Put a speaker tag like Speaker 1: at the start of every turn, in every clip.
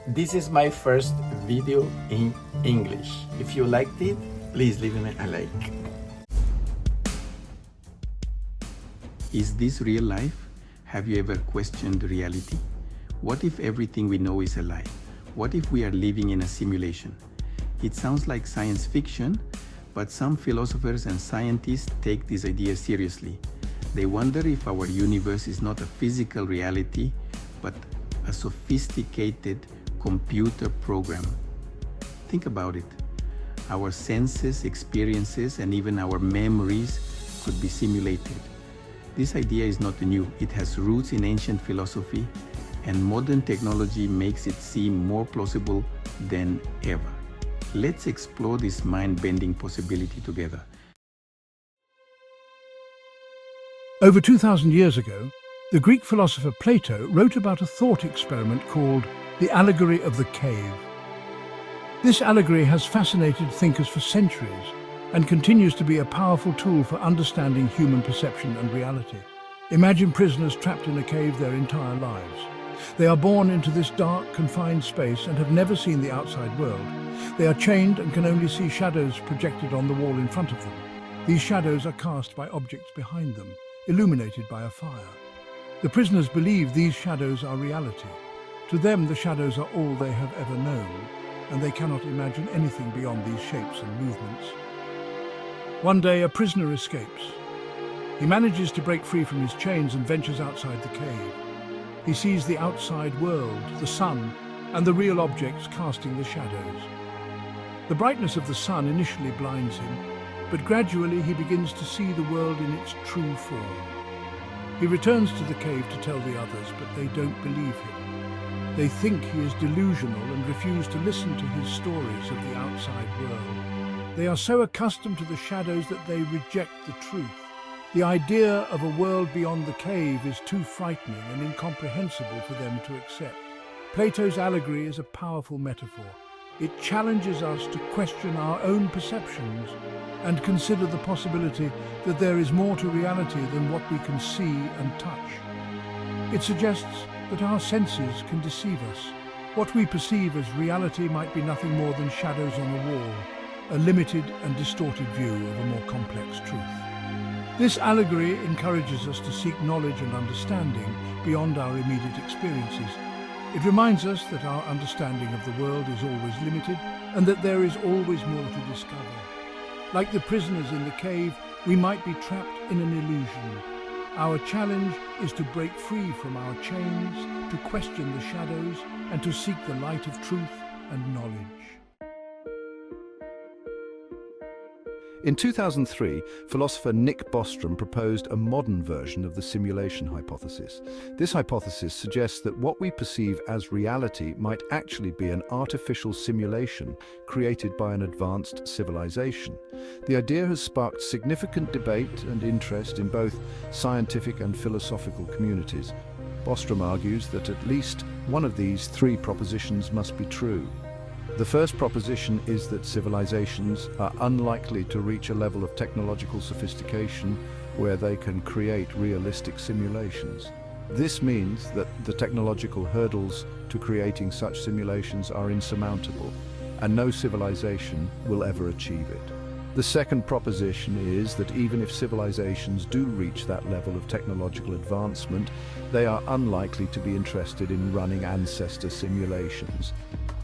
Speaker 1: This is my first video in English. If you liked it, please leave me a like. Is this real life? Have you ever questioned reality? What if everything we know is a lie? What if we are living in a simulation? It sounds like science fiction, but some philosophers and scientists take this idea seriously. They wonder if our universe is not a physical reality, but a sophisticated computer program. Think about it. Our senses, experiences, and even our memories could be simulated. This idea is not new. It has roots in ancient philosophy, and modern technology makes it seem more plausible than ever. Let's explore this mind-bending possibility together.
Speaker 2: Over 2,000 years ago, the Greek philosopher Plato wrote about a thought experiment called the allegory of the cave. This allegory has fascinated thinkers for centuries and continues to be a powerful tool for understanding human perception and reality. Imagine prisoners trapped in a cave their entire lives. They are born into this dark, confined space and have never seen the outside world. They are chained and can only see shadows projected on the wall in front of them. These shadows are cast by objects behind them, illuminated by a fire. The prisoners believe these shadows are reality. To them, the shadows are all they have ever known, and they cannot imagine anything beyond these shapes and movements. One day, a prisoner escapes. He manages to break free from his chains and ventures outside the cave. He sees the outside world, the sun, and the real objects casting the shadows. The brightness of the sun initially blinds him, but gradually he begins to see the world in its true form. He returns to the cave to tell the others, but they don't believe him. They think he is delusional and refuse to listen to his stories of the outside world. They are so accustomed to the shadows that they reject the truth. The idea of a world beyond the cave is too frightening and incomprehensible for them to accept. Plato's allegory is a powerful metaphor. It challenges us to question our own perceptions and consider the possibility that there is more to reality than what we can see and touch. It suggests that our senses can deceive us. What we perceive as reality might be nothing more than shadows on a wall, a limited and distorted view of a more complex truth. This allegory encourages us to seek knowledge and understanding beyond our immediate experiences. It reminds us that our understanding of the world is always limited and that there is always more to discover. Like the prisoners in the cave, we might be trapped in an illusion. Our challenge is to break free from our chains, to question the shadows, and to seek the light of truth and knowledge.
Speaker 3: In 2003, philosopher Nick Bostrom proposed a modern version of the simulation hypothesis. This hypothesis suggests that what we perceive as reality might actually be an artificial simulation created by an advanced civilization. The idea has sparked significant debate and interest in both scientific and philosophical communities. Bostrom argues that at least one of these three propositions must be true. The first proposition is that civilizations are unlikely to reach a level of technological sophistication where they can create realistic simulations. This means that the technological hurdles to creating such simulations are insurmountable, and no civilization will ever achieve it. The second proposition is that even if civilizations do reach that level of technological advancement, they are unlikely to be interested in running ancestor simulations.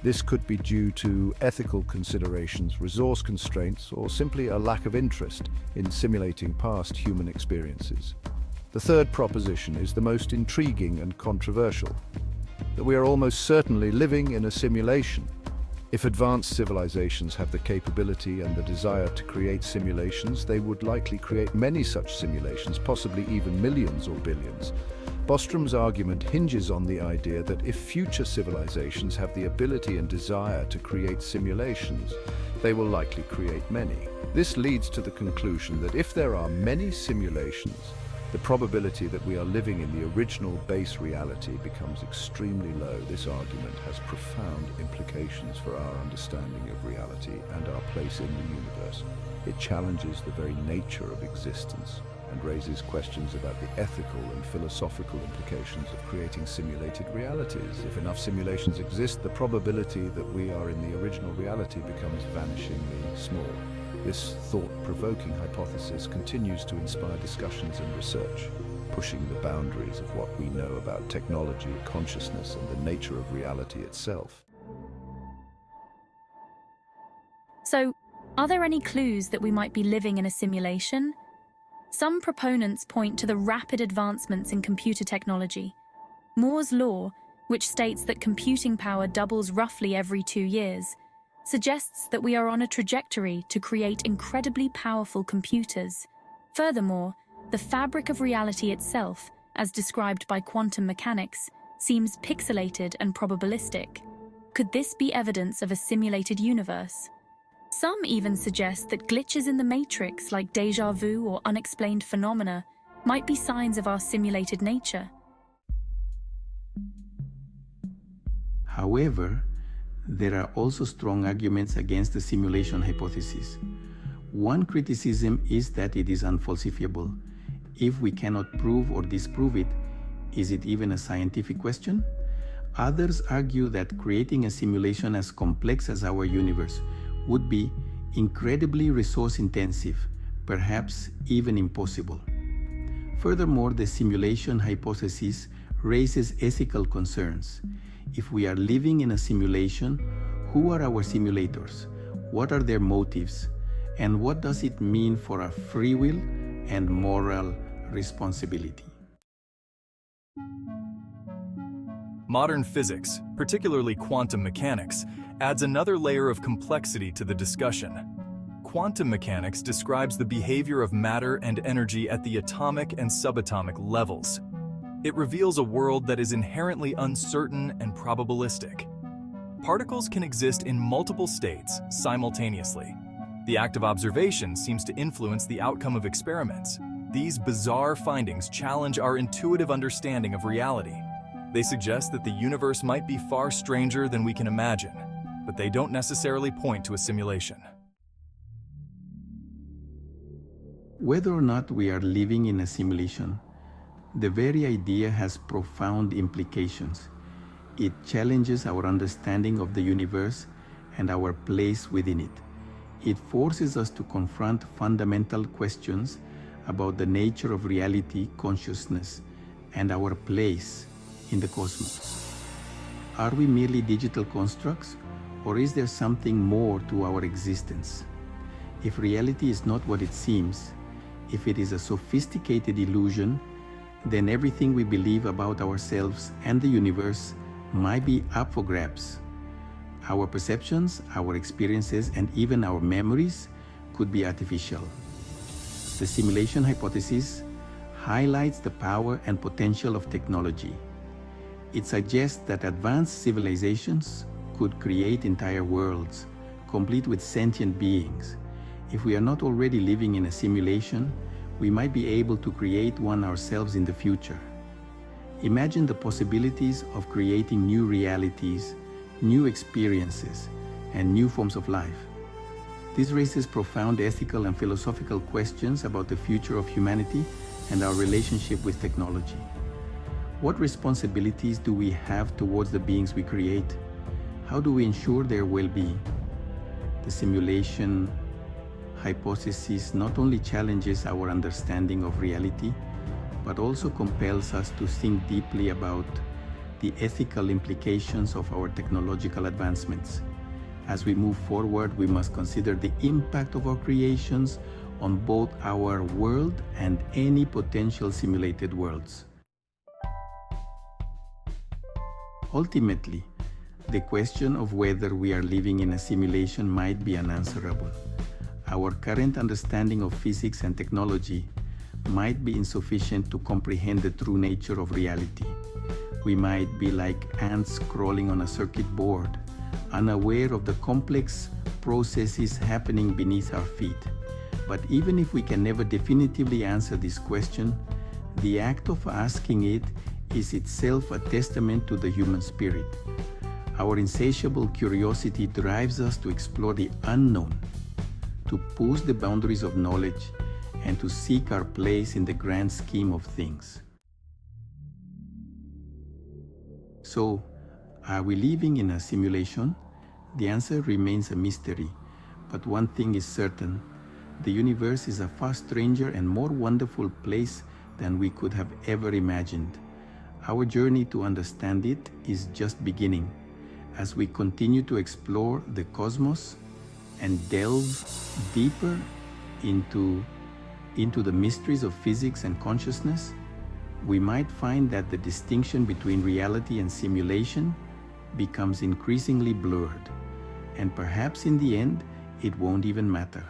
Speaker 3: This could be due to ethical considerations, resource constraints, or simply a lack of interest in simulating past human experiences. The third proposition is the most intriguing and controversial, that we are almost certainly living in a simulation. If advanced civilizations have the capability and the desire to create simulations, they would likely create many such simulations, possibly even millions or billions. Bostrom's argument hinges on the idea that if future civilizations have the ability and desire to create simulations, they will likely create many. This leads to the conclusion that if there are many simulations, the probability that we are living in the original base reality becomes extremely low. This argument has profound implications for our understanding of reality and our place in the universe. It challenges the very nature of existence. and raises questions about the ethical and philosophical implications of creating simulated realities. If enough simulations exist, the probability that we are in the original reality becomes vanishingly small. This thought-provoking hypothesis continues to inspire discussions and research, pushing the boundaries of what we know about technology, consciousness, and the nature of reality itself.
Speaker 4: So, are there any clues that we might be living in a simulation? Some proponents point to the rapid advancements in computer technology. Moore's law, which states that computing power doubles roughly every 2 years, suggests that we are on a trajectory to create incredibly powerful computers. Furthermore, the fabric of reality itself, as described by quantum mechanics, seems pixelated and probabilistic. Could this be evidence of a simulated universe? Some even suggest that glitches in the matrix, like déjà vu or unexplained phenomena, might be signs of our simulated nature.
Speaker 1: However, there are also strong arguments against the simulation hypothesis. One criticism is that it is unfalsifiable. If we cannot prove or disprove it, is it even a scientific question? Others argue that creating a simulation as complex as our universe would be incredibly resource-intensive, perhaps even impossible. Furthermore, the simulation hypothesis raises ethical concerns. If we are living in a simulation, who are our simulators? What are their motives? And what does it mean for our free will and moral responsibility?
Speaker 5: Modern physics, particularly quantum mechanics, adds another layer of complexity to the discussion. Quantum mechanics describes the behavior of matter and energy at the atomic and subatomic levels. It reveals a world that is inherently uncertain and probabilistic. Particles can exist in multiple states simultaneously. The act of observation seems to influence the outcome of experiments. These bizarre findings challenge our intuitive understanding of reality. They suggest that the universe might be far stranger than we can imagine, but they don't necessarily point to a simulation.
Speaker 1: Whether or not we are living in a simulation, the very idea has profound implications. It challenges our understanding of the universe and our place within it. It forces us to confront fundamental questions about the nature of reality, consciousness, and our place in the cosmos. Are we merely digital constructs, or is there something more to our existence? If reality is not what it seems, if it is a sophisticated illusion, then everything we believe about ourselves and the universe might be up for grabs. Our perceptions, our experiences, and even our memories could be artificial. The simulation hypothesis highlights the power and potential of technology. It suggests that advanced civilizations could create entire worlds, complete with sentient beings. If we are not already living in a simulation, we might be able to create one ourselves in the future. Imagine the possibilities of creating new realities, new experiences, and new forms of life. This raises profound ethical and philosophical questions about the future of humanity and our relationship with technology. What responsibilities do we have towards the beings we create? How do we ensure their well-being? The simulation hypothesis not only challenges our understanding of reality, but also compels us to think deeply about the ethical implications of our technological advancements. As we move forward, we must consider the impact of our creations on both our world and any potential simulated worlds. Ultimately, the question of whether we are living in a simulation might be unanswerable. Our current understanding of physics and technology might be insufficient to comprehend the true nature of reality. We might be like ants crawling on a circuit board, unaware of the complex processes happening beneath our feet. But even if we can never definitively answer this question, the act of asking it is itself a testament to the human spirit. Our insatiable curiosity drives us to explore the unknown, to push the boundaries of knowledge, and to seek our place in the grand scheme of things. So, are we living in a simulation? The answer remains a mystery, but one thing is certain: the universe is a far stranger and more wonderful place than we could have ever imagined. Our journey to understand it is just beginning. As we continue to explore the cosmos and delve deeper into the mysteries of physics and consciousness, we might find that the distinction between reality and simulation becomes increasingly blurred, and perhaps in the end, it won't even matter.